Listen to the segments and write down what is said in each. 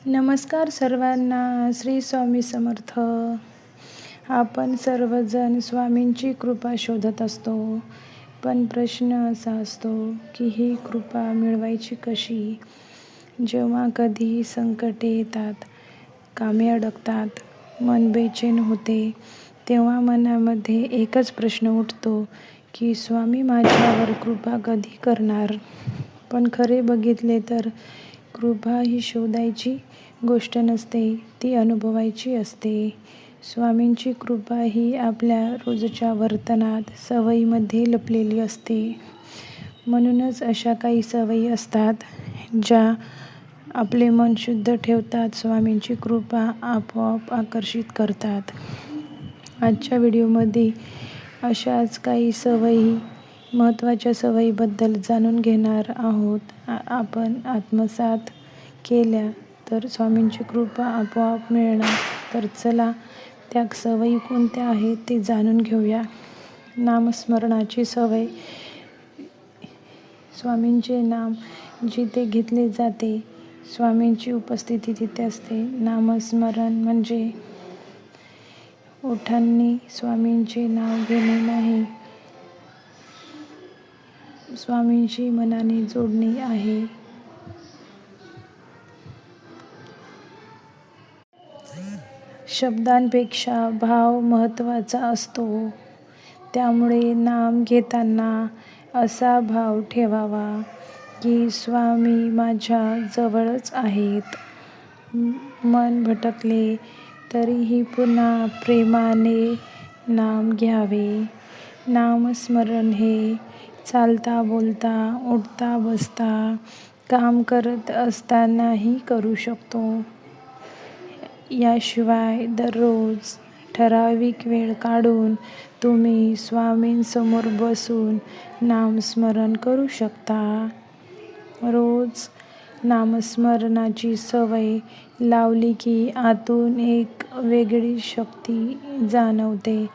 नमस्कार सर्वांना. श्री स्वामी समर्थ. आपण सर्वजण स्वामींची कृपा शोधत असतो, पण प्रश्न असा असतो की ही कृपा मिळवायची कशी? जेव्हा कधी संकटे येतात, कामे अडकतात, मन बेचैन होते, तेव्हा मनामध्ये एकच प्रश्न उठतो की स्वामी माझ्यावर कृपा कधी करणार? पण खरे बघितले तर कृपा ही शोधायची गोष्ट नसते, ती अनुभवायची असते. स्वामींची कृपा ही आपल्या रोजच्या वर्तनात, सवयीमध्ये लपलेली असते. म्हणूनच अशा काही सवयी असतात ज्या आपले मन शुद्ध ठेवतात, स्वामींची कृपा आपोआप आकर्षित करतात. आजच्या व्हिडिओमध्ये अशाच काही महत्त्वाच्या सवयीबद्दल जाणून घेणार आहोत. आपण आत्मसात केल्या तर स्वामींची कृपा आपोआप मिळणार. तर चला, त्या सवयी कोणत्या आहेत ते जाणून घेऊया. नामस्मरणाची सवय. स्वामींचे नाम जिथे घेतले जाते, स्वामींची उपस्थिती तिथे असते. नामस्मरण म्हणजे ओठांनी स्वामींचे नाव घेणे नाही, स्वामींशी मनाने जोडणे आहे. शब्दांपेक्षा भाव महत्त्वाचा असतो. त्यामुळे नाम घेताना असा भाव ठेवावा की स्वामी माझ्या जवळच आहेत. मन भटकले तरीही पुन्हा प्रेमाने नाम घ्यावे. नामस्मरण हे चालता बोलता, उठता बसता, काम करत असतानाही करू शकतो. याशिवाय दररोज ठराविक वेळ काढून तुम्ही स्वामींसमोर बसून नामस्मरण करू शकता. रोज नामस्मरणाची सवय लावली की आतून एक वेगळी शक्ती जाणवते.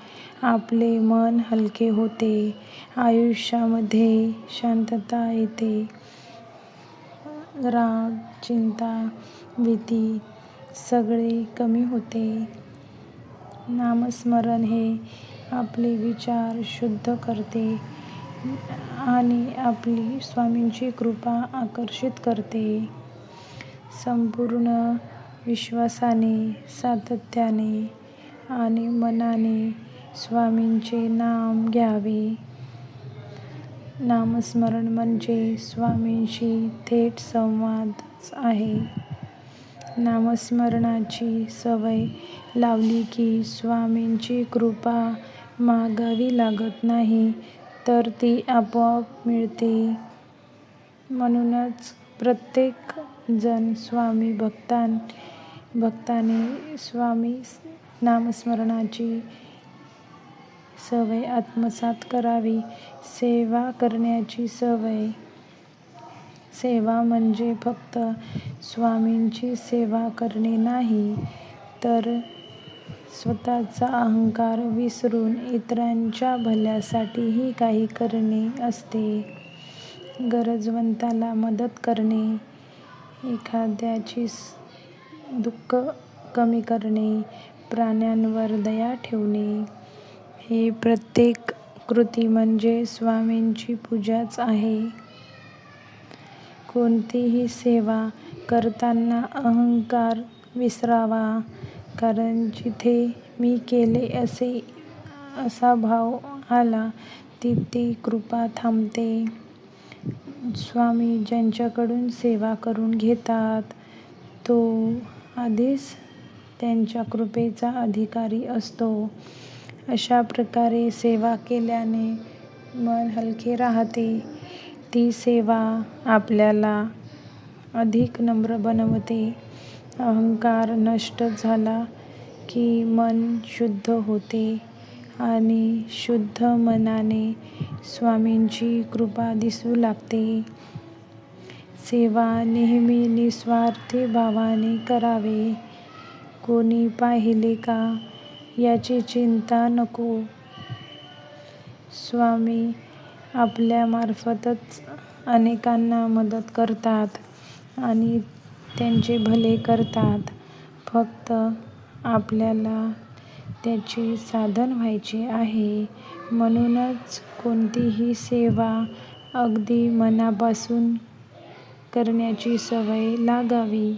आपले मन हलके होते, आयुष्यामध्ये शांतता येते, राग, चिंता, भीती सगळे कमी होते. नामस्मरण हे आपले विचार शुद्ध करते आणि आपली स्वामींची कृपा आकर्षित करते. संपूर्ण विश्वासाने, सातत्याने आणि मनाने स्वामींचे नाम घ्यावे. नामस्मरण म्हणजे स्वामींशी थेट संवादच आहे. नामस्मरणाची सवय लावली की स्वामींची कृपा मागावी लागत नाही, तर ती आपोआप मिळते. म्हणूनच प्रत्येक जण स्वामी भक्ताने स्वामी नामस्मरणाची सवय आत्मसात करावी. सेवा करण्याची सवय. सेवा म्हणजे फक्त स्वामींची सेवा करणे नाही, तर स्वतःचा अहंकार विसरून इतरांच्या भल्यासाठीही काही करणे असते. गरजवंताला मदत करणे, एखाद्याचे दुःख कमी करणे, प्राण्यांवर दया ठेवणे, हे प्रत्येक कृती म्हणजे स्वामींची पूजाच आहे. कोणतीही सेवा करताना अहंकार विसरावा, कारण जिथे मी केले असा भाव आला, तिथे कृपा थांबते. स्वामी ज्यांच्याकडून सेवा करून घेतात, तो आधीच त्यांच्या कृपेचा अधिकारी असतो. अशा प्रकारे सेवा केल्याने मन हलके राहते. ती सेवा आपल्याला अधिक नम्र बनवते. अहंकार नष्ट झाला की मन शुद्ध होते आणि शुद्ध मनाने स्वामींची कृपा दिसू लागते. सेवा नेहमी निस्वार्थी भावाने करावे. कोणी पाहिले का याची चिंता नको. स्वामी आपल्यामार्फतच अनेकांना मदत करतात आणि त्यांचे भले करतात. फक्त आपल्याला त्याचे साधन व्हायचे आहे. म्हणूनच कोणतीही सेवा अगदी मनापासून करण्याची सवय लागावी.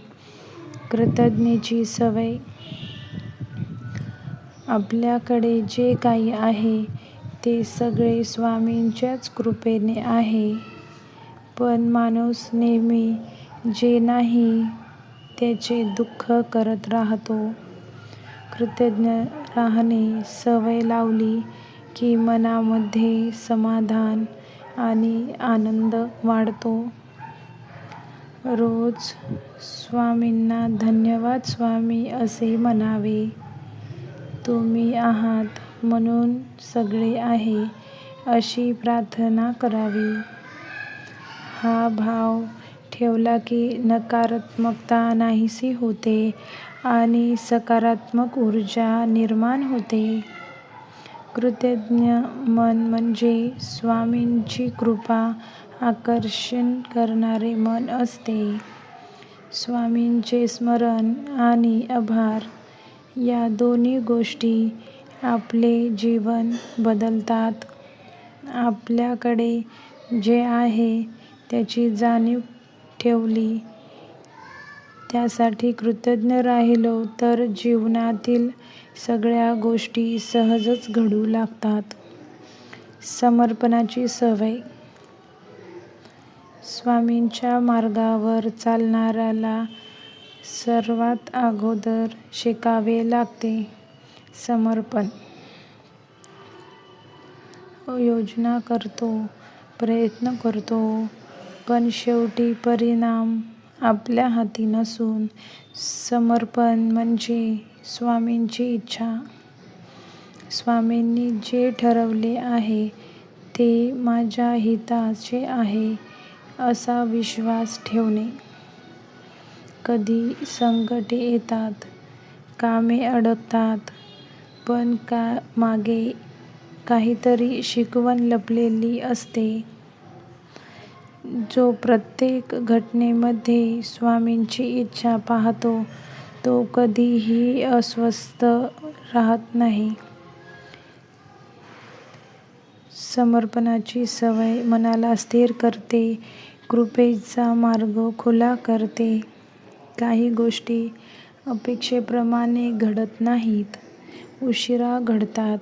कृतज्ञतेची सवय. आपल्याकडे जे काही आहे ते सगळे स्वामींच्याच कृपेने आहे. पण माणूस नेहमी जे नाही त्याचे दुःख करत राहतो. कृतज्ञ राहणे सवय लावली की मनामध्ये समाधान आणि आनंद वाढतो. रोज स्वामींना धन्यवाद स्वामी असे म्हणावे. तुम्ही आहात म्हणून सगळे आहे अशी प्रार्थना करावी. हा भाव ठेवला की नकारात्मकता नाहीशी होते आणि सकारात्मक ऊर्जा निर्माण होते. कृतज्ञ मन म्हणजे स्वामींची कृपा आकर्षण करणारे मन असते. स्वामींचे स्मरण आणि आभार या दोन्ही गोष्टी आपले जीवन बदलतात. आपल्याकडे जे आहे त्याची जाणीव ठेवली, त्यासाठी कृतज्ञ राहिलो तर जीवनातील सगळ्या गोष्टी सहजच घडू लागतात. समर्पणाची सवय. स्वामींच्या मार्गावर चालणाऱ्याला सर्वात अगोदर शिकावे लागते समर्पण. योजना करतो, प्रयत्न करतो, पण शेवटी परिणाम आपल्या हाती नसून समर्पण म्हणजे स्वामींची इच्छा. स्वामींनी जे ठरवले आहे ते माझ्या हिताचे आहे असा विश्वास ठेवणे. कधी संकटे येतात, कामे अडकतात, पण मागे काहीतरी शिकवण लपलेली असते. जो प्रत्येक घटनेमध्ये स्वामींची इच्छा पाहतो तो कधीही अस्वस्थ राहत नाही. समर्पणाची सवय मनाला स्थिर करते, कृपेचा मार्ग खुला करते. काही गोष्टी अपेक्षेप्रमाणे घडत नाहीत, उशिरा घडतात.